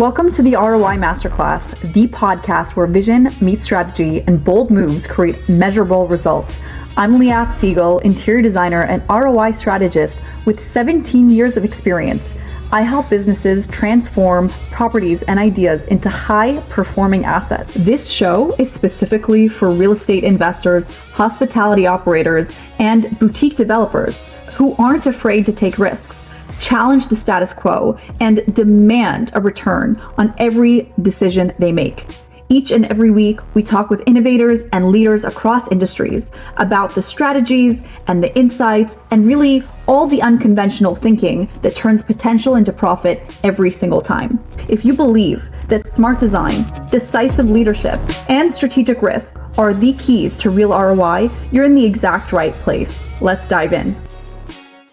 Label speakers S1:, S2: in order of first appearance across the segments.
S1: Welcome to the ROI Masterclass, the podcast where vision meets strategy and bold moves create measurable results. I'm Liat Siegel, interior designer and ROI strategist with 17 years of experience. I help businesses transform properties and ideas into high-performing assets. This show is specifically for real estate investors, hospitality operators, and boutique developers who aren't afraid to take risks, challenge the status quo, and demand a return on every decision they make. Each and every week, we talk with innovators and leaders across industries about the strategies and the insights and really all the unconventional thinking that turns potential into profit every single time. If you believe that smart design, decisive leadership, and strategic risk are the keys to real ROI, you're in the exact right place. Let's dive in.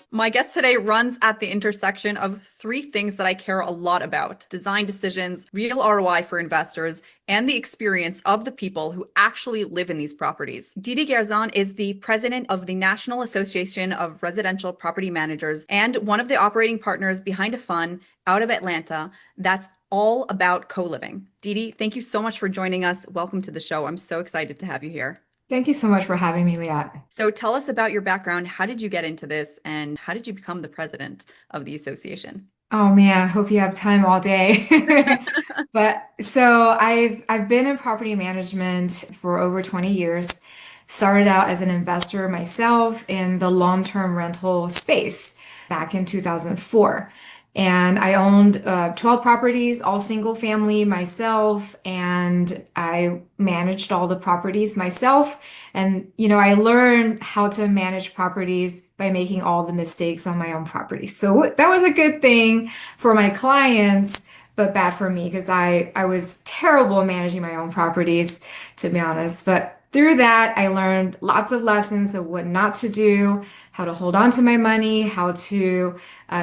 S1: My guest today runs at the intersection of three things that I care a lot about: design decisions, real ROI for investors, and the experience of the people who actually live in these properties. Didi Garzon is the president of the National Association of Residential Property Managers and one of the operating partners behind a fund out of Atlanta that's all about co-living. Didi, thank you so much for joining us. Welcome to the show. I'm so excited to have you here.
S2: Thank you so much for having me, Liat.
S1: So tell us about your background. How did you get into this and how did you become the president of the association?
S2: Oh man, I hope you have time all day. But so I've been in property management for over 20 years. Started out as an investor myself in the long-term rental space back in 2004. And I owned 12 properties, all single family myself, and I managed all the properties myself. And, I learned how to manage properties by making all the mistakes on my own property. So that was a good thing for my clients, but bad for me because I was terrible at managing my own properties, to be honest. But through that, I learned lots of lessons of what not to do, how to hold on to my money, how to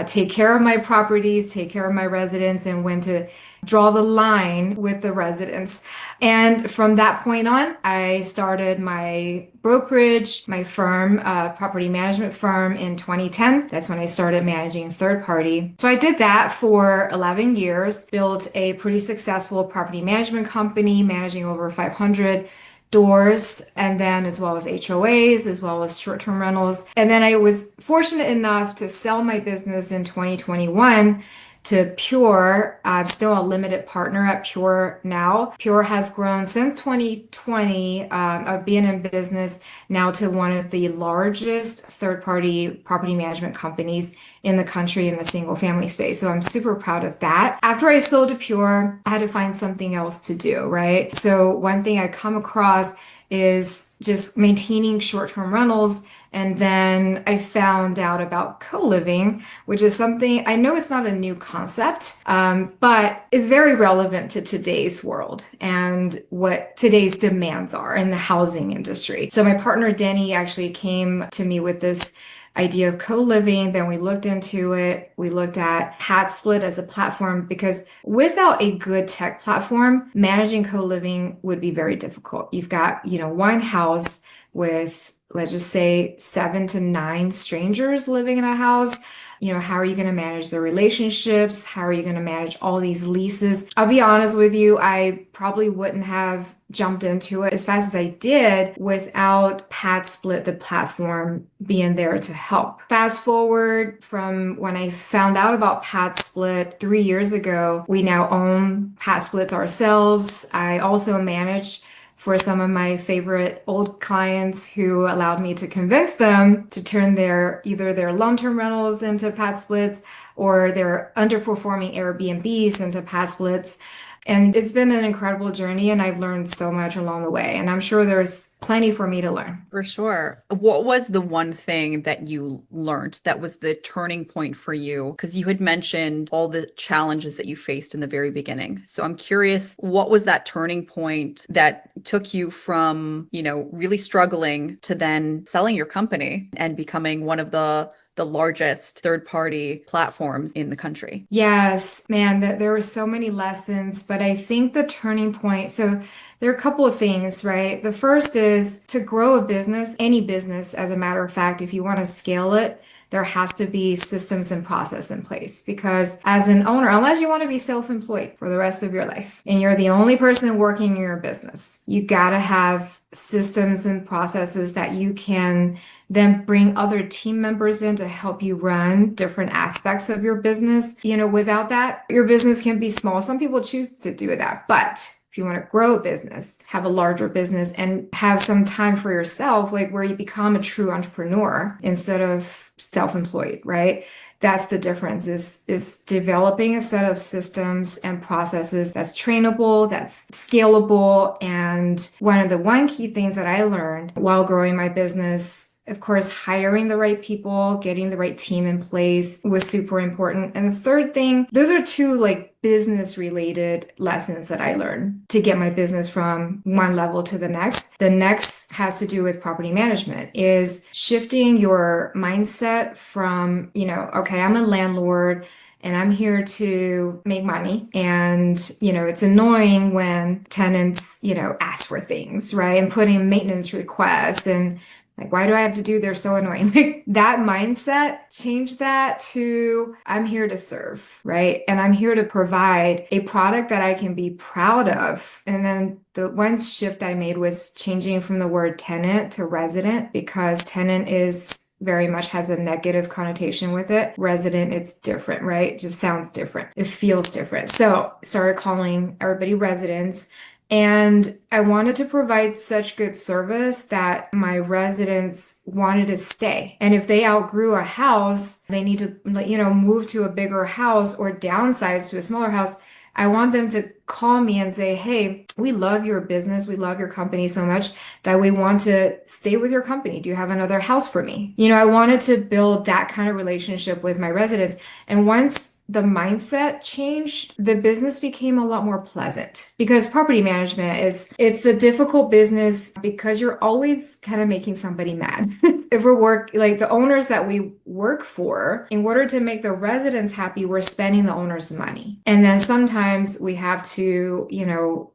S2: take care of my properties, take care of my residents, and when to draw the line with the residents. And from that point on, I started my brokerage, my firm, property management firm in 2010. That's when I started managing third party. So I did that for 11 years, built a pretty successful property management company, managing over 500 doors, and then as well as HOAs, as well as short-term rentals. And then I was fortunate enough to sell my business in 2021 to Pure. I'm still a limited partner at Pure now. Pure has grown since 2020 of being in business now to one of the largest third-party property management companies in the country in the single family space. So I'm super proud of that. After I sold to Pure, I had to find something else to do, right? So one thing I come across is just maintaining short-term rentals. And then I found out about co-living, which is something I know it's not a new concept, but is very relevant to today's world and what today's demands are in the housing industry. So my partner, Denny, actually came to me with this idea of co-living. Then we looked into it. We looked at PadSplit as a platform because without a good tech platform, managing co-living would be very difficult. You've got, one house with, let's just say, 7 to 9 strangers living in a house. How are you going to manage the relationships? How are you going to manage all these leases? I'll be honest with you, I probably wouldn't have jumped into it as fast as I did without PadSplit, the platform, being there to help. Fast forward from when I found out about PadSplit 3 years ago, we now own PadSplits ourselves. I also manage for some of my favorite old clients who allowed me to convince them to turn either their long-term rentals into PadSplits or their underperforming Airbnbs into PadSplits. And it's been an incredible journey, and I've learned so much along the way. And I'm sure there's plenty for me to learn.
S1: For sure. What was the one thing that you learned that was the turning point for you? Because you had mentioned all the challenges that you faced in the very beginning. So I'm curious, what was that turning point that took you from, really struggling to then selling your company and becoming one of the largest third-party platforms in the country?
S2: Yes, man, there were so many lessons, but I think the turning point, so there are a couple of things, right? The first is to grow a business, any business, as a matter of fact, if you want to scale it, there has to be systems and process in place because as an owner, unless you want to be self-employed for the rest of your life and you're the only person working in your business, you gotta have systems and processes that you can then bring other team members in to help you run different aspects of your business. Without that, your business can be small. Some people choose to do that, but if you want to grow a business, have a larger business, and have some time for yourself, like where you become a true entrepreneur instead of self-employed, right? That's the difference is developing a set of systems and processes that's trainable, that's scalable. And one key things that I learned while growing my business, of course, hiring the right people, getting the right team in place was super important. And the third thing, those are two like business related lessons that I learned to get my business from one level to the next. The next has to do with property management, is shifting your mindset from, okay, I'm a landlord and I'm here to make money. And, it's annoying when tenants, ask for things, right? And putting maintenance requests and like, why do I have to do? They're so annoying. Like that mindset, change that to I'm here to serve, right? And I'm here to provide a product that I can be proud of. And then the one shift I made was changing from the word tenant to resident because tenant is very much has a negative connotation with it. Resident, it's different, right? It just sounds different. It feels different. So I started calling everybody residents. And I wanted to provide such good service that my residents wanted to stay. And if they outgrew a house, they need to, move to a bigger house or downsize to a smaller house. I want them to call me and say, hey, we love your business. We love your company so much that we want to stay with your company. Do you have another house for me? I wanted to build that kind of relationship with my residents. And once the mindset changed, the business became a lot more pleasant because property management it's a difficult business because you're always kind of making somebody mad. If we're like the owners that we work for, in order to make the residents happy, we're spending the owner's money. And then sometimes we have to,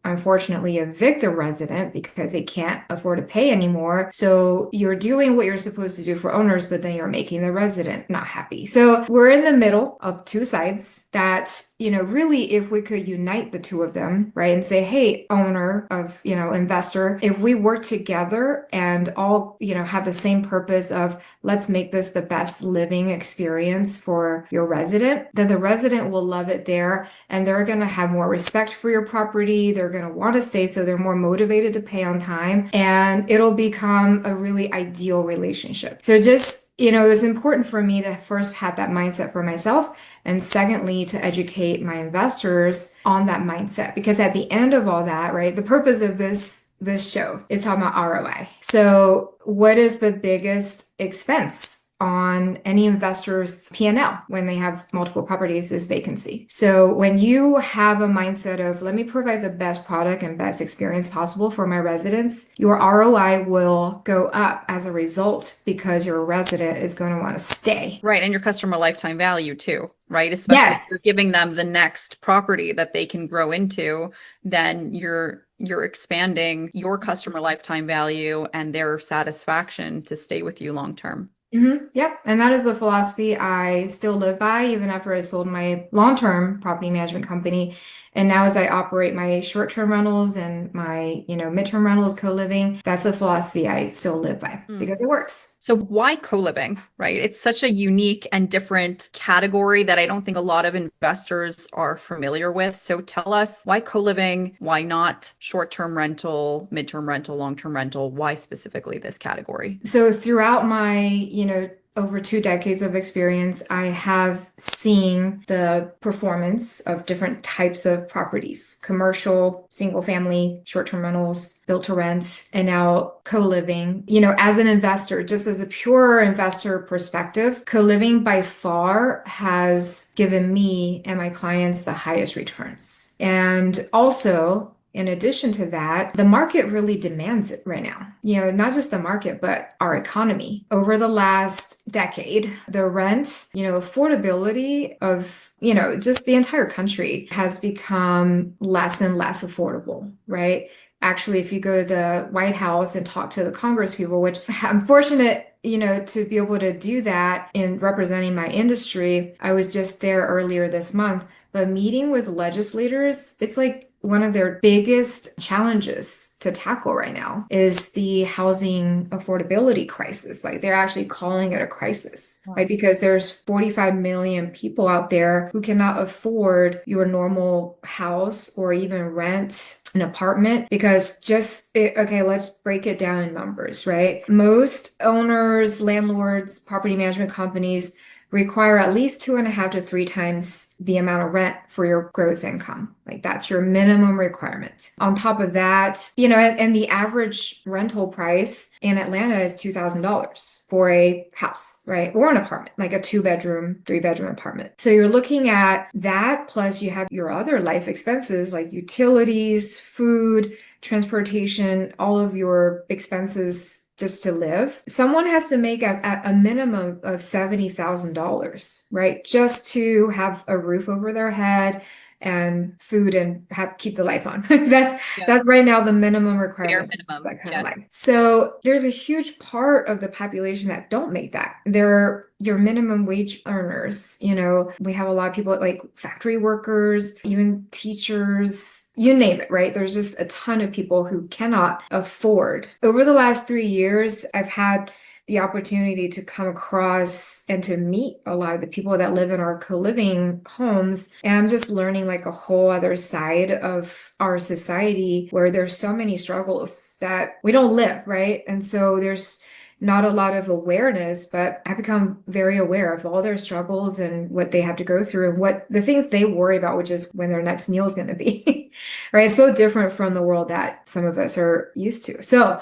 S2: unfortunately evict a resident because they can't afford to pay anymore. So you're doing what you're supposed to do for owners, but then you're making the resident not happy. So we're in the middle of two sides that, really if we could unite the two of them, right? And say, hey, owner of, investor, if we work together and all, have the same purpose of let's make this the best living experience for your resident, then the resident will love it there and they're going to have more respect for your property. They're going to want to stay. So they're more motivated to pay on time and it'll become a really ideal relationship. So just it was important for me to first have that mindset for myself. And secondly, to educate my investors on that mindset. Because at the end of all that, right, the purpose of this show is talking about ROI. So what is the biggest expense on any investor's P&L when they have multiple properties is vacancy. So when you have a mindset of let me provide the best product and best experience possible for my residents, your ROI will go up as a result because your resident is going to want to stay.
S3: Right. And your customer lifetime value too, right? Especially if you're giving them the next property that they can grow into, then you're expanding your customer lifetime value and their satisfaction to stay with you long term.
S2: Mm-hmm. Yep. And that is the philosophy I still live by, even after I sold my long-term property management company. And now as I operate my short-term rentals and my, midterm rentals, co-living, that's a philosophy I still live by because it works.
S3: So why co-living, right? It's such a unique and different category that I don't think a lot of investors are familiar with. So tell us why co-living, why not short-term rental, midterm rental, long-term rental? Why specifically this category?
S2: So throughout my, over 2 decades of experience, I have seen the performance of different types of properties, commercial, single family, short-term rentals, built to rent, and now co-living. As an investor, just as a pure investor perspective, co-living by far has given me and my clients the highest returns. And also, in addition to that, the market really demands it right now. Not just the market, but our economy. Over the last decade, the rent, affordability of, just the entire country has become less and less affordable, right? Actually, if you go to the White House and talk to the Congress people, which I'm fortunate to be able to do that in representing my industry, I was just there earlier this month, but meeting with legislators, it's like one of their biggest challenges to tackle right now is the housing affordability crisis. Like they're actually calling it a crisis, right? Because there's 45 million people out there who cannot afford your normal house or even rent an apartment because okay, let's break it down in numbers, right? Most owners, landlords, property management companies require at least 2.5 to 3 times the amount of rent for your gross income. Like that's your minimum requirement. On top of that, and the average rental price in Atlanta is $2,000 for a house, right? Or an apartment, like a 2-bedroom, 3-bedroom apartment. So you're looking at that, plus you have your other life expenses like utilities, food, transportation, all of your expenses just to live. Someone has to make a minimum of $70,000, right? Just to have a roof over their head and food and keep the lights on. That's right now the minimum requirement.
S3: Bare minimum.
S2: That kind of life. So there's a huge part of the population that don't make that. They're your minimum wage earners. We have a lot of people like factory workers, even teachers, you name it, right? There's just a ton of people who cannot afford. Over the last 3 years, I've had the opportunity to come across and to meet a lot of the people that live in our co-living homes. And I'm just learning like a whole other side of our society where there's so many struggles that we don't live, right? And so there's not a lot of awareness, but I become very aware of all their struggles and what they have to go through and what the things they worry about, which is when their next meal is going to be, right? It's so different from the world that some of us are used to. So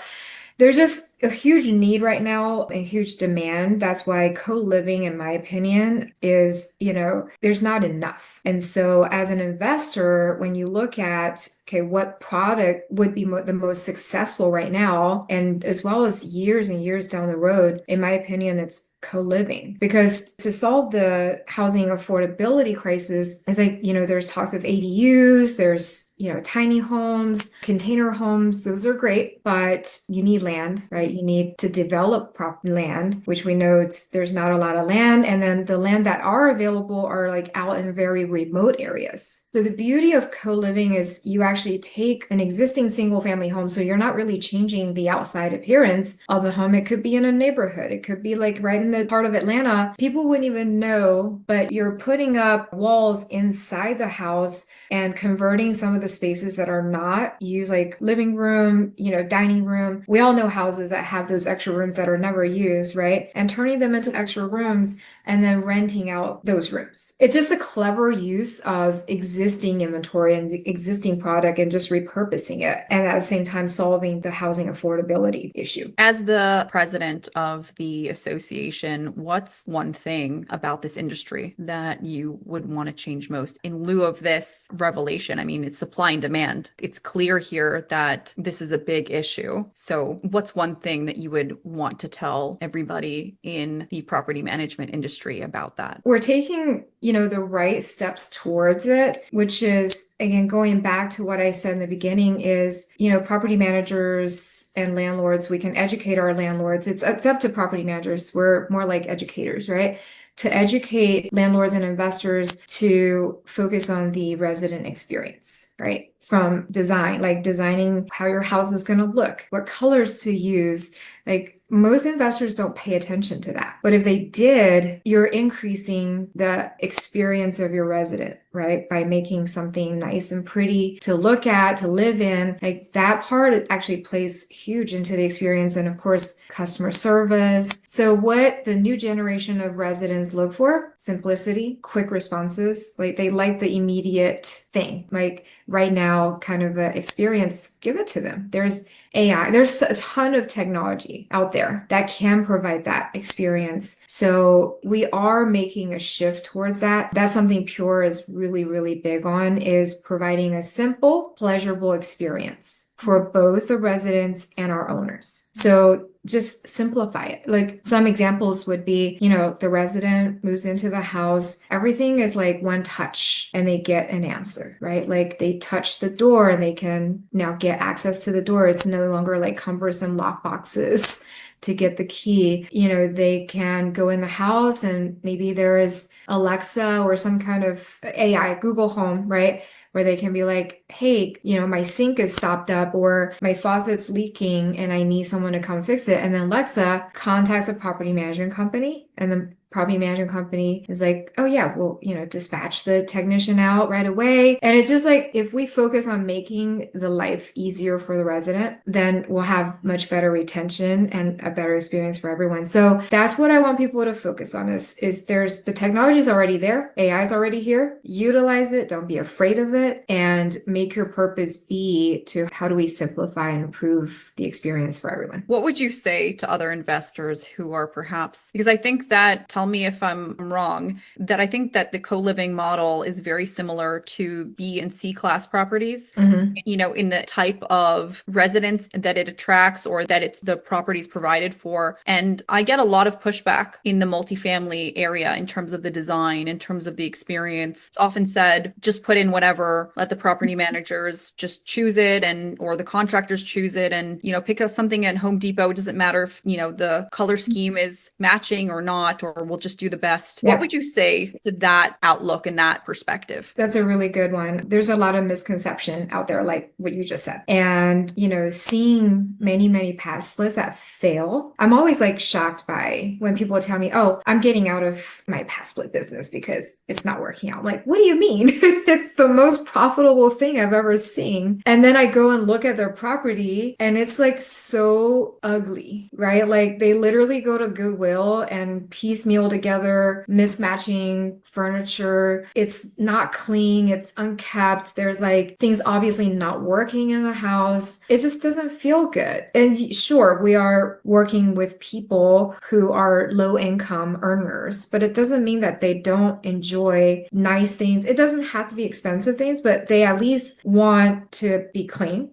S2: there's just a huge need right now, a huge demand. That's why co-living, in my opinion, is, there's not enough. And so as an investor, when you look at, okay, what product would be the most successful right now, and as well as years and years down the road, in my opinion, it's co-living. Because to solve the housing affordability crisis, it's like, there's talks of ADUs, there's, tiny homes, container homes, those are great, but you need land, right? You need to develop land, which we know there's not a lot of land. And then the land that are available are like out in very remote areas. So the beauty of co-living is you actually take an existing single family home. So you're not really changing the outside appearance of the home. It could be in a neighborhood. It could be like right in the part of Atlanta. People wouldn't even know, but you're putting up walls inside the house and converting some of the spaces that are not used, like living room, dining room. We all know houses that have those extra rooms that are never used, right? And turning them into extra rooms and then renting out those rooms. It's just a clever use of existing inventory and existing product and just repurposing it. And at the same time, solving the housing affordability issue.
S3: As the president of the association, what's one thing about this industry that you would want to change most in lieu of this revelation? I mean, it's supply and demand. It's clear here that this is a big issue. So what's one thing that you would want to tell everybody in the property management industry about that?
S2: We're taking, the right steps towards it, which is, again, going back to what I said in the beginning is, property managers and landlords, we can educate our landlords. It's up to property managers. We're more like educators, right? To educate landlords and investors to focus on the resident experience, right? From design, like designing how your house is going to look, what colors to use. Like most investors don't pay attention to that. But if they did, you're increasing the experience of your resident, right? By making something nice and pretty to look at, to live in. Like that part actually plays huge into the experience. And of course, customer service. So what the new generation of residents look for, simplicity, quick responses. Like they like the immediate thing. Like right now, kind of an experience, give it to them. There's AI. There's a ton of technology out there that can provide that experience. So we are making a shift towards that. That's something Pure is really, really big on, is providing a simple, pleasurable experience for both the residents and our owners. So just simplify it. Like some examples would be, the resident moves into the house, everything is like one touch and they get an answer, right? Like they touch the door and they can now get access to the door. It's no longer like cumbersome lock boxes to get the key, they can go in the house and maybe there is Alexa or some kind of AI, Google Home, right? Where they can be like, hey, my sink is stopped up or my faucet's leaking and I need someone to come fix it. And then Alexa contacts a property management company and the property management company is like, oh yeah, we'll, dispatch the technician out right away. And it's just like, if we focus on making the life easier for the resident, then we'll have much better retention and a better experience for everyone. So that's what I want people to focus on is there's the technology is already there. AI is already here. Utilize it. Don't be afraid of it and make your purpose be to how do we simplify and improve the experience for everyone.
S3: What would you say to other investors who are perhaps, because I think that, tell me if I'm wrong, that I think that the co-living model is very similar to B and C class properties, in the type of residents that it attracts or that it's the properties provided for. And I get a lot of pushback in the multifamily area in terms of the design, in terms of the experience. It's often said, just put in whatever, let the property managers just choose it or the contractors choose it and, pick up something at Home Depot. It doesn't matter if, the color scheme is matching or not, or we'll just do the best. Yeah. What would you say to that outlook and that perspective?
S2: That's a really good one. There's a lot of misconception out there, like what you just said. And, seeing many, many PadSplits that fail, I'm always like shocked by when people tell me, oh, I'm getting out of my PadSplit business because it's not working out. I'm like, what do you mean? It's the most profitable thing I've ever seen. And then I go and look at their property and it's like so ugly, right? Like they literally go to Goodwill and piecemeal together, mismatching furniture. It's not clean. It's unkept. There's like things obviously not working in the house. It just doesn't feel good. And sure, we are working with people who are low income earners, but it doesn't mean that they don't enjoy nice things. It doesn't have to be expensive things, but they at least want to be clean,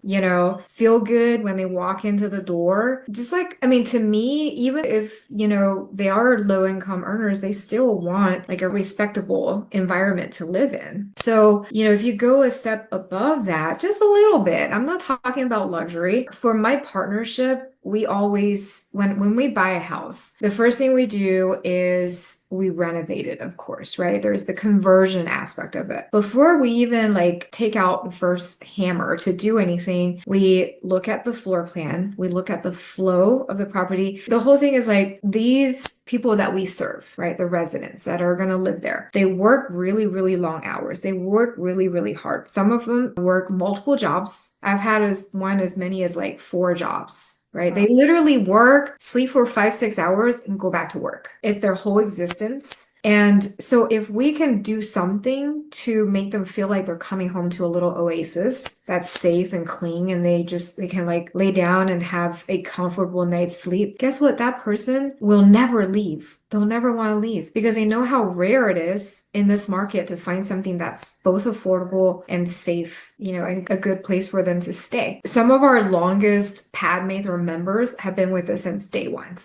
S2: feel good when they walk into the door. Just like, to me, even if, they are low income earners, they still want like a respectable environment to live in. So, if you go a step above that, just a little bit, I'm not talking about luxury. For my partnership, we always, when we buy a house, the first thing we do is we renovate it, of course, right? There's the conversion aspect of it. Before we even like take out the first hammer to do anything, we look at the floor plan, we look at the flow of the property. The whole thing is like these people that we serve, right? The residents that are going to live there, they work really, really long hours. They work really, really hard. Some of them work multiple jobs. I've had as many as like 4 jobs. Right? They literally work, sleep for 5-6 hours and go back to work. It's their whole existence. And so if we can do something to make them feel like they're coming home to a little oasis that's safe and clean and they can like lay down and have a comfortable night's sleep, guess what? That person will never leave. They'll never want to leave because they know how rare it is in this market to find something that's both affordable and safe, and a good place for them to stay. Some of our longest padmates or members have been with us since day one,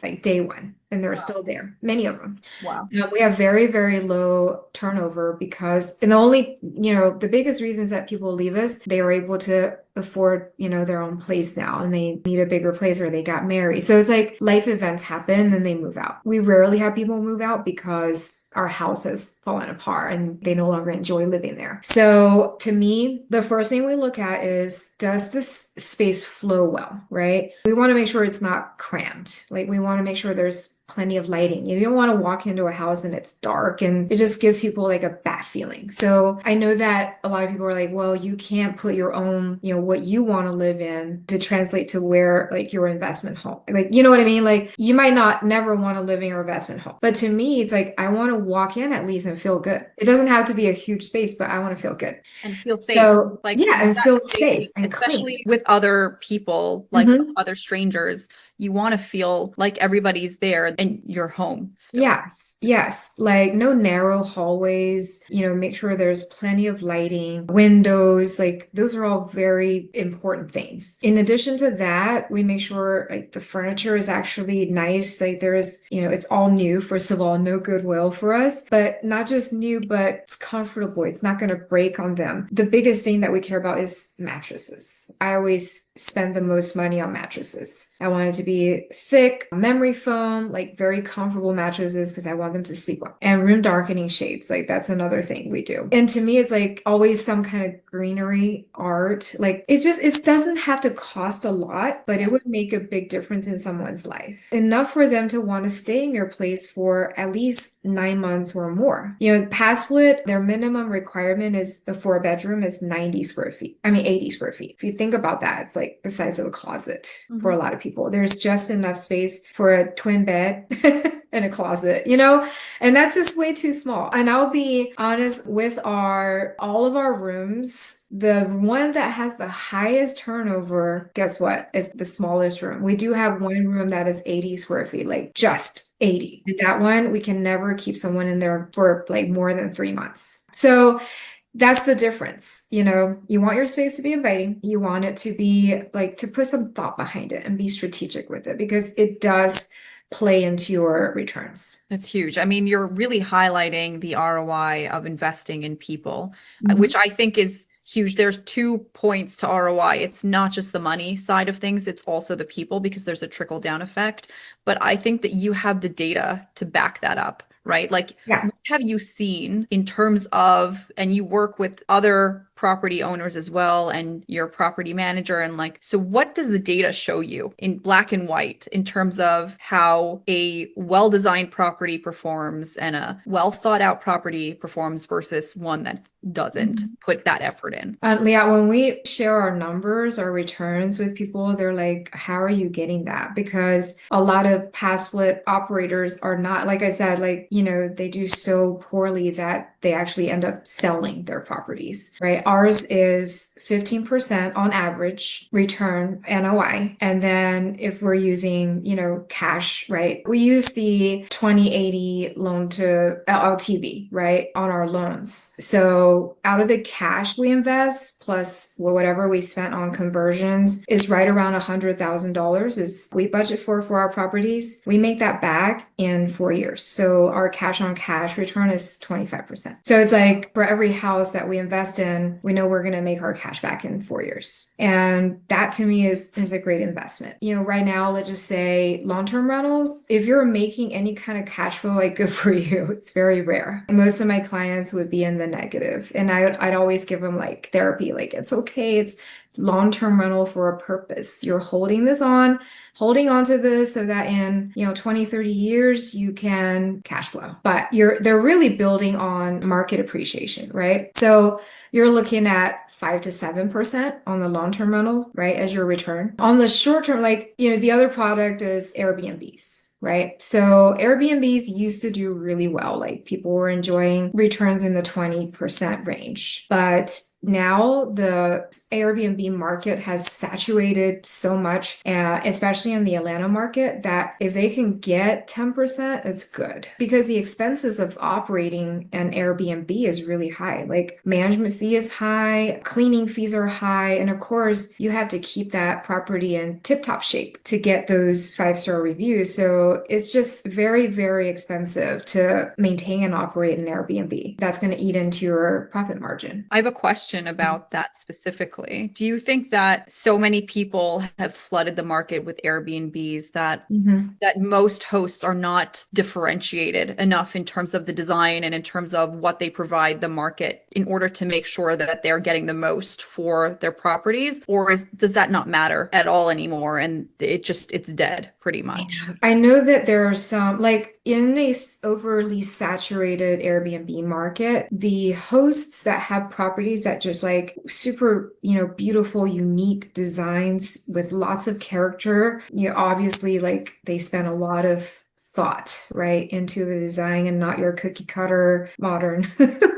S2: and they're still there. Many of them.
S3: Wow.
S2: We have very, very low turnover because, and the only, the biggest reasons that people leave us, they are able to afford, their own place now and they need a bigger place or they got married. So it's like life events happen and they move out. We rarely have people move out because our house has fallen apart and they no longer enjoy living there. So to me, the first thing we look at is, does this space flow well, right? We want to make sure it's not cramped. Like we want to make sure there's plenty of lighting. You don't want to walk into a house and it's dark and it just gives people like a bad feeling. So I know that a lot of people are like, well, you can't put your own, what you want to live in to translate to where like your investment home. Like, you know what I mean? Like you might not never want to live in your investment home. But to me, it's like, I want to walk in at least and feel good. It doesn't have to be a huge space, but I want to feel good.
S3: And feel safe.
S2: So, and feel safe and
S3: especially
S2: clean.
S3: with other people, like other strangers. You want to feel like everybody's there. in your home still.
S2: Yes, yes. Like no narrow hallways, make sure there's plenty of lighting, windows, like those are all very important things. In addition to that, we make sure like the furniture is actually nice. Like there is, it's all new, first of all, no goodwill for us, but not just new, but it's comfortable. It's not going to break on them. The biggest thing that we care about is mattresses. I always spend the most money on mattresses. I want it to be thick, memory foam, like very comfortable mattresses because I want them to sleep well. And room darkening shades, like that's another thing we do. And to me, it's like always some kind of greenery art. Like it doesn't have to cost a lot, but it would make a big difference in someone's life. Enough for them to want to stay in your place for at least 9 months or more. PadSplit, their minimum requirement is for a bedroom is 90 square feet. I mean, 80 square feet. If you think about that, it's like the size of a closet for a lot of people. There's just enough space for a twin bed and a closet, and that's just way too small. And I'll be honest with all of our rooms, the one that has the highest turnover, guess what? Is the smallest room. We do have one room that is 80 square feet, like just 80. And that one, we can never keep someone in there for like more than 3 months. So that's the difference. You want your space to be inviting. You want it to be like to put some thought behind it and be strategic with it because it does play into your returns.
S3: That's huge. I mean, you're really highlighting the ROI of investing in people, which I think is huge. There's 2 points to ROI. It's not just the money side of things, it's also the people because there's a trickle down effect. But I think that you have the data to back that up. Right? Like, what have you seen in terms of, and you work with other property owners as well, and your property manager, and like, so what does the data show you in black and white in terms of how a well-designed property performs and a well thought out property performs versus one that doesn't put that effort in?
S2: Leah, when we share our numbers, our returns with people, they're like, how are you getting that? Because a lot of PadSplit operators are not, like I said, like, they do so poorly that they actually end up selling their properties, right? Ours is 15% on average return NOI. And then if we're using, cash, right? We use the 20/80 loan to LTV, right? On our loans. So out of the cash we invest plus whatever we spent on conversions is right around $100,000 is we budget for our properties. We make that back in 4 years. So our cash on cash return is 25%. So it's like for every house that we invest in, we know we're going to make our cash back in 4 years. And that to me is a great investment. Right now, let's just say long-term rentals, if you're making any kind of cash flow, like good for you. It's very rare. Most of my clients would be in the negative. And I'd always give them like therapy, like it's okay. It's long-term rental for a purpose. You're holding on to this so that in 20, 30 years you can cash flow. But they're really building on market appreciation, right? So you're looking at 5 to 7% on the long-term rental, right, as your return. On the short term, like the other product is Airbnbs. Right. So Airbnbs used to do really well. Like people were enjoying returns in the 20% range. But now the Airbnb market has saturated so much, especially in the Atlanta market, that if they can get 10%, it's good. Because the expenses of operating an Airbnb is really high. Like management fee is high, cleaning fees are high. And of course, you have to keep that property in tip-top shape to get those 5-star reviews. So it's just very, very expensive to maintain and operate an Airbnb. That's going to eat into your profit margin.
S3: I have a question about that specifically. Do you think that so many people have flooded the market with Airbnbs that most hosts are not differentiated enough in terms of the design and in terms of what they provide the market in order to make sure that they're getting the most for their properties? Or does that not matter at all anymore and it's dead pretty much?
S2: I know that there are some, like in a overly saturated Airbnb market, the hosts that have properties that just like super, beautiful, unique designs with lots of character, obviously like they spend a lot of thought, right, into the design and not your cookie cutter modern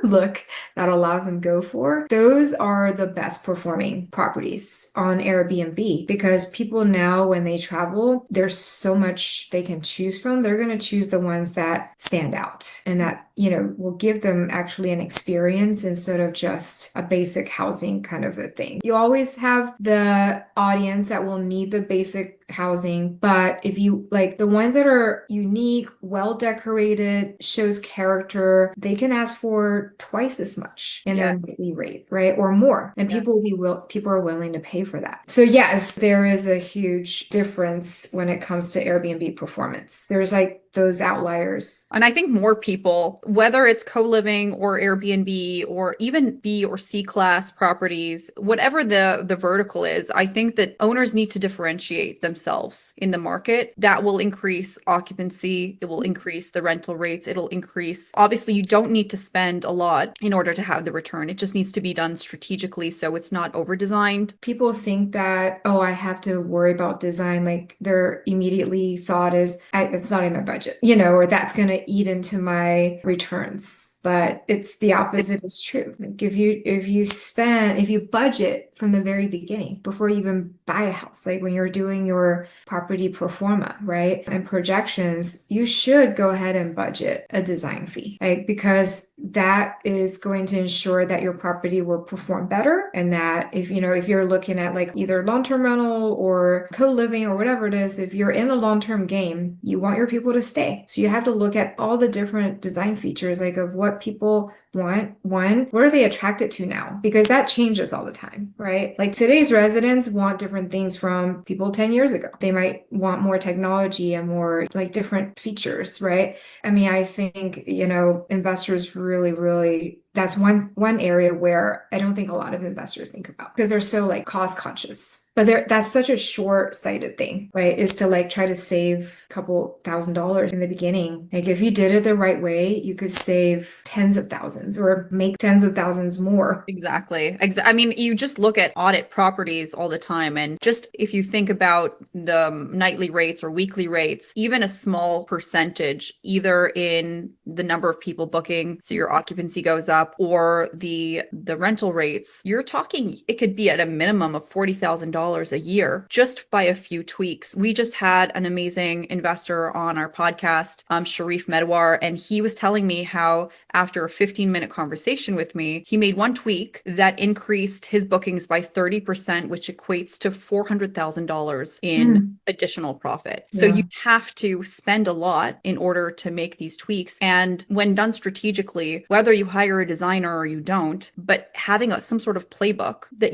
S2: look that a lot of them go for. Those are the best performing properties on Airbnb because people now, when they travel, there's so much they can choose from. They're going to choose the ones that stand out and that, will give them actually an experience instead of just a basic housing kind of a thing. You always have the audience that will need the basic housing, but if you like the ones that are unique, well decorated, shows character, they can ask for twice as much in their nightly rate, right? Or more. And people are willing to pay for that. So yes, there is a huge difference when it comes to Airbnb performance. There's like those outliers.
S3: And I think more people, whether it's co-living or Airbnb or even B or C class properties, whatever the vertical is, I think that owners need to differentiate themselves in the market. That will increase occupancy. It will increase the rental rates. It'll increase. Obviously, you don't need to spend a lot in order to have the return. It just needs to be done strategically so it's not over-designed.
S2: People think that, oh, I have to worry about design. Like their immediately thought is, it's not in my budget. Or that's going to eat into my returns. But it's the opposite is true. Like if you budget from the very beginning before you even buy a house, like when you're doing your property pro forma, right? And projections, you should go ahead and budget a design fee, right? Because that is going to ensure that your property will perform better. And that if you're looking at like either long-term rental or co-living or whatever it is, if you're in the long-term game, you want your people to stay. So you have to look at all the different design features, like of what people want. One, what are they attracted to now? Because that changes all the time, right? Like today's residents want different things from people 10 years ago. They might want more technology and more like different features, right? I mean, I think, investors really that's one area where I don't think a lot of investors think about because they're so like cost conscious. But that's such a short-sighted thing, right? Is to like try to save a couple $1,000s in the beginning. Like if you did it the right way, you could save tens of thousands or make tens of thousands more.
S3: Exactly. I mean, you just look at audit properties all the time. And just if you think about the nightly rates or weekly rates, even a small percentage, either in the number of people booking, so your occupancy goes up, or the rental rates, you're talking, it could be at a minimum of $40,000 a year just by a few tweaks. We just had an amazing investor on our podcast, Sharif Medwar, and he was telling me how after a 15-minute conversation with me, he made one tweak that increased his bookings by 30%, which equates to $400,000 in additional profit. So you have to spend a lot in order to make these tweaks. And when done strategically, whether you hire a designer or you don't, but having some sort of playbook that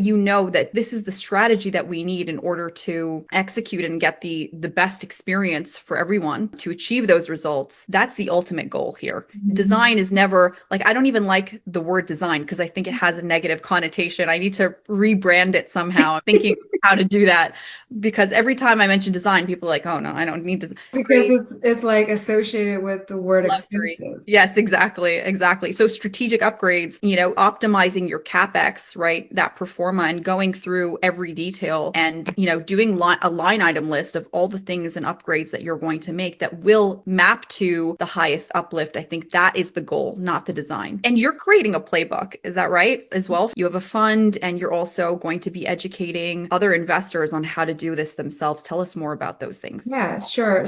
S3: that this is the strategy that we need in order to execute and get the best experience for everyone to achieve those results, that's the ultimate goal here. Design is never, like, I don't even like the word design because I think it has a negative connotation. I need to rebrand it somehow. I'm thinking how to do that because every time I mention design, people are like, oh no, I don't need to.
S2: Because it's like associated with the word
S3: luxury.
S2: expensive.
S3: Yes, exactly. So strategic upgrades, optimizing your CapEx, right? That pro forma and going through every detail and, doing a line item list of all the things and upgrades that you're going to make that will map to the highest uplift. I think that is the goal, not the design. And you're creating a playbook. Is that right as well? You have a fund and you're also going to be educating other investors on how to do this themselves. Tell us more about those things.
S2: Yeah, sure.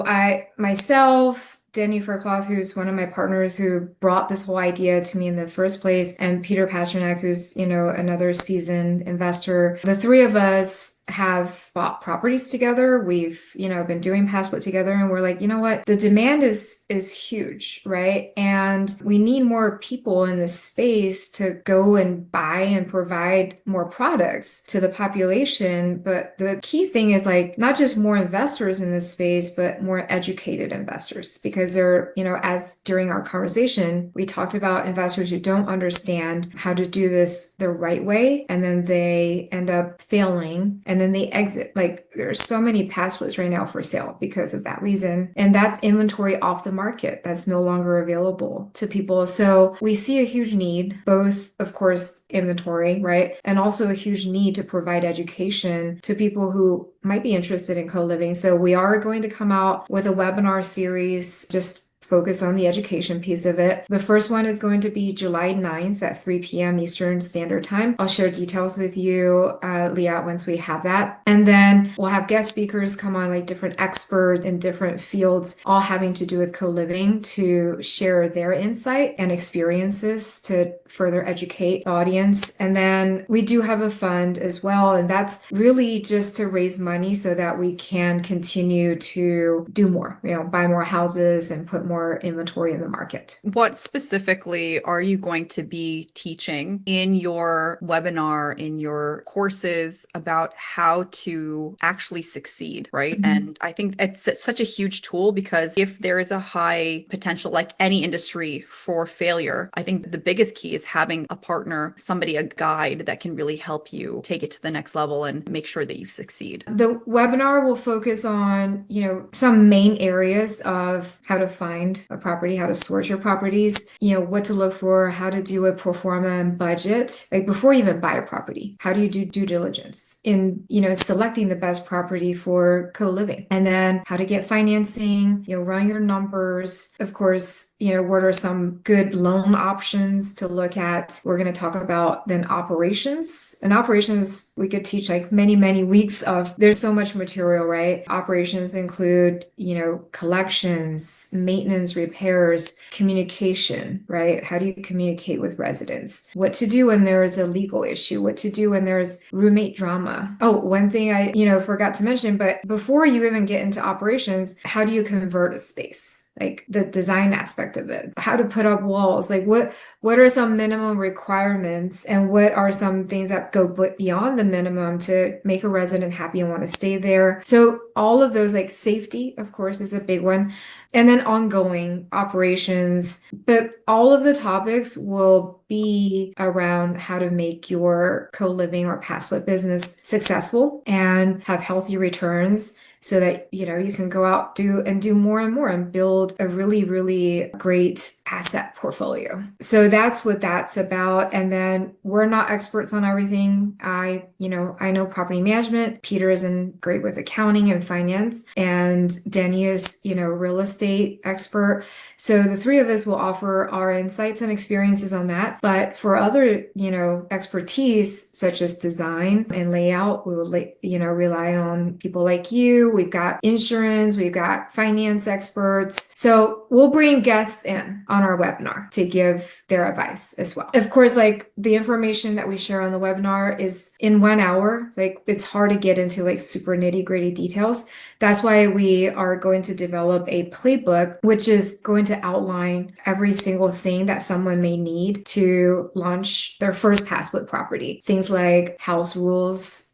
S2: I myself, Danny Faircloth, who's one of my partners who brought this whole idea to me in the first place, and Peter Pasternak, who's, another seasoned investor. The three of us have bought properties together. We've, been doing PadSplit together, and we're like, you know what? The demand is huge, right? And we need more people in this space to go and buy and provide more products to the population. But the key thing is like not just more investors in this space, but more educated investors, because they're, as during our conversation, we talked about investors who don't understand how to do this the right way, and then they end up failing. And and then they exit. Like there's so many PadSplits right now for sale because of that reason. And that's inventory off the market that's no longer available to people. So we see a huge need, both, of course, inventory, right? And also a huge need to provide education to people who might be interested in co-living. So we are going to come out with a webinar series, just focus on the education piece of it. The first one is going to be July 9th at 3 p.m. Eastern Standard Time. I'll share details with you, Leah, once we have that. And then we'll have guest speakers come on, like different experts in different fields, all having to do with co-living, to share their insight and experiences to further educate the audience. And then we do have a fund as well. And that's really just to raise money so that we can continue to do more, buy more houses and put more inventory in the market.
S3: What specifically are you going to be teaching in your webinar, in your courses, about how to actually succeed, right? Mm-hmm. And I think it's such a huge tool, because if there is a high potential, like any industry, for failure, I think the biggest key is having a partner, somebody, a guide that can really help you take it to the next level and make sure that you succeed.
S2: The webinar will focus on, some main areas of how to find a property, how to source your properties, what to look for, how to do a pro forma and budget, like before you even buy a property. How do you do due diligence in, selecting the best property for co-living? And then how to get financing, run your numbers. Of course, what are some good loan options to look at? We're going to talk about then operations. And operations, we could teach like many, many weeks of, there's so much material, right? Operations include, collections, maintenance, repairs, communication, right? How do you communicate with residents? What to do when there is a legal issue? What to do when there's roommate drama? Oh, one thing I, forgot to mention, but before you even get into operations, how do you convert a space? Like the design aspect of it, how to put up walls, like what are some minimum requirements, and what are some things that go beyond the minimum to make a resident happy and want to stay there. So all of those, like safety, of course, is a big one. And then ongoing operations, but all of the topics will be around how to make your co-living or PadSplit business successful and have healthy returns, so that, you can go out, do more and more and build a really, really great asset portfolio. So that's what that's about. And then we're not experts on everything. I know property management. Peter is great with accounting and finance, and Denny is, real estate expert. So the three of us will offer our insights and experiences on that. But for other, expertise, such as design and layout, we will, rely on people like you. We've got insurance, we've got finance experts. So we'll bring guests in on our webinar to give their advice as well. Of course, like the information that we share on the webinar is in 1 hour. It's hard to get into like super nitty-gritty details. That's why we are going to develop a playbook, which is going to outline every single thing that someone may need to launch their first PadSplit property. Things like house rules,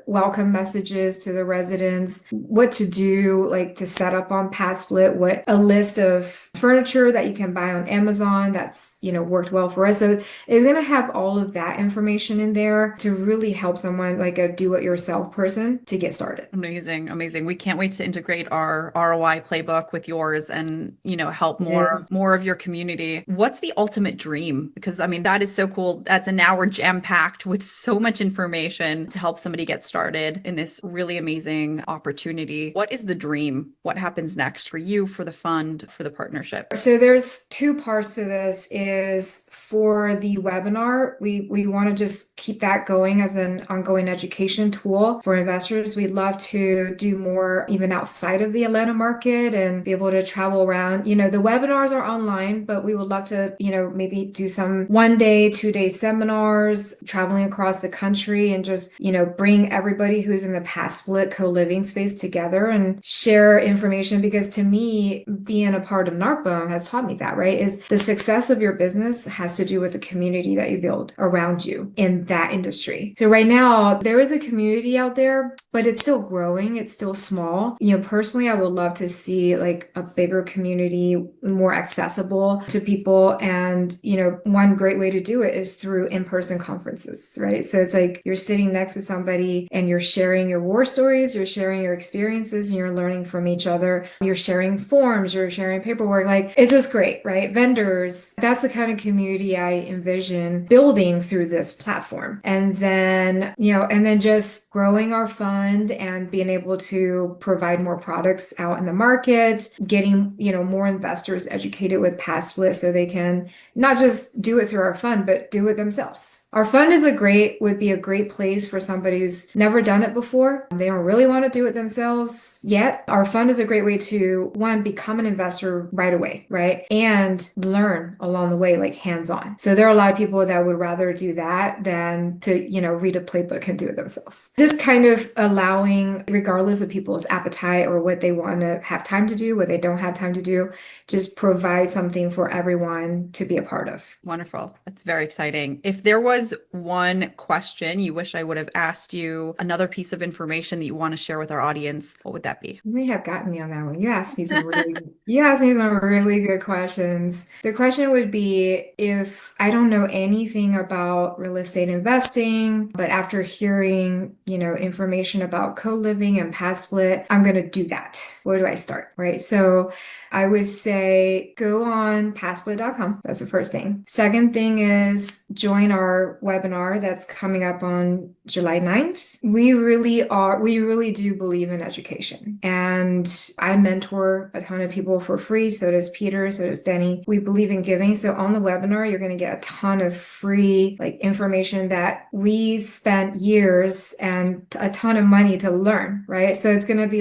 S2: welcome messages to the residents, what to do, like to set up on PadSplit, what a list of furniture that you can buy on Amazon that's, worked well for us. So it's going to have all of that information in there to really help someone, like a do-it-yourself person, to get started.
S3: Amazing. We can't wait to integrate our ROI playbook with yours and, help more of your community. What's the ultimate dream? Because that is so cool. That's an hour jam-packed with so much information to help somebody get started in this really amazing opportunity. What is the dream? What happens next for you, for the fund, for the partnership?
S2: So there's two parts to this. Is for the webinar, we want to just keep that going as an ongoing education tool for investors. We'd love to do more even outside of the Atlanta market and be able to travel around. The webinars are online, but we would love to, maybe do some 1 day, 2 day seminars, traveling across the country, and just, bring everybody who's in the PadSplit co-living space together and share information. Because to me, being a part of NARPM has taught me that, right? Is the success of your business has to do with the community that you build around you in that industry. So right now there is a community out there, but it's still growing. growing. It's still small. Personally, I would love to see like a bigger community, more accessible to people. And, one great way to do it is through in-person conferences, right? So it's like you're sitting next to somebody and you're sharing your war stories, you're sharing your experiences, and you're learning from each other. You're sharing forms, you're sharing paperwork. Like, it's just great, right? Vendors, that's the kind of community I envision building through this platform. And then, just growing our fund and being able to provide more products out in the market, getting, more investors educated with PadSplit so they can not just do it through our fund, but do it themselves. Our fund would be a great place for somebody who's never done it before. They don't really want to do it themselves yet. Our fund is a great way to, one, become an investor right away, right? And learn along the way, like hands-on. So there are a lot of people that would rather do that than to, read a playbook and do it themselves. Just kind of allowing, regardless of people's appetite or what they want to have time to do, what they don't have time to do, just provide something for everyone to be a part of.
S3: Wonderful. That's very exciting. If there was one question you wish I would have asked you, another piece of information that you want to share with our audience, what would that be?
S2: You may have gotten me on that one. You asked me some really good questions. The question would be, if I don't know anything about real estate investing, but after hearing, information about co-living and PadSplit, I'm going to do that. Where do I start? Right. So I would say go on padsplit.com. That's the first thing. Second thing is join our webinar that's coming up on July 9th. We really do believe in education. And I mentor a ton of people for free. So does Peter, so does Denny. We believe in giving. So on the webinar, you're going to get a ton of free information that we spent years and a ton of money to learn, right? So it's going to be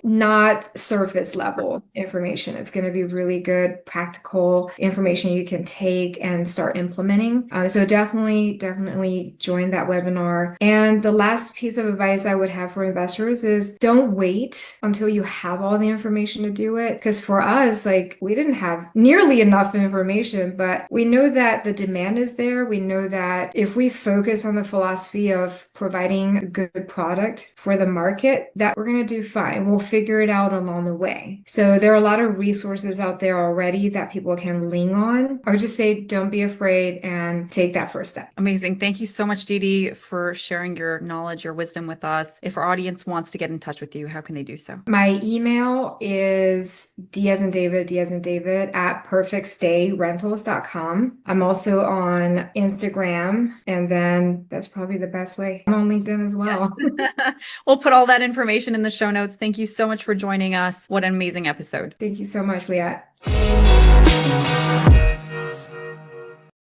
S2: not surface level information. It's going to be really good, practical information you can take and start implementing. So definitely join that webinar. And the last piece of advice I would have for investors is don't wait until you have all the information to do it. Because for us, we didn't have nearly enough information, but we know that the demand is there. We know that if we focus on the philosophy of providing a good product for the market, that we're going to do fine. We'll figure it out along the way. So there are a lot of resources out there already that people can lean on, or just say, don't be afraid and take that first step.
S3: Amazing. Thank you so much, Didi, for sharing your knowledge, your wisdom with us. If our audience wants to get in touch with you, how can they do so?
S2: My email is D as in David at perfectstayrentals.com. I'm also on Instagram, and then that's probably the best way. I'm on LinkedIn as well.
S3: We'll put all that information in the show notes. Thank you so much for joining us. What an amazing episode.
S2: Thank you so much, Leah.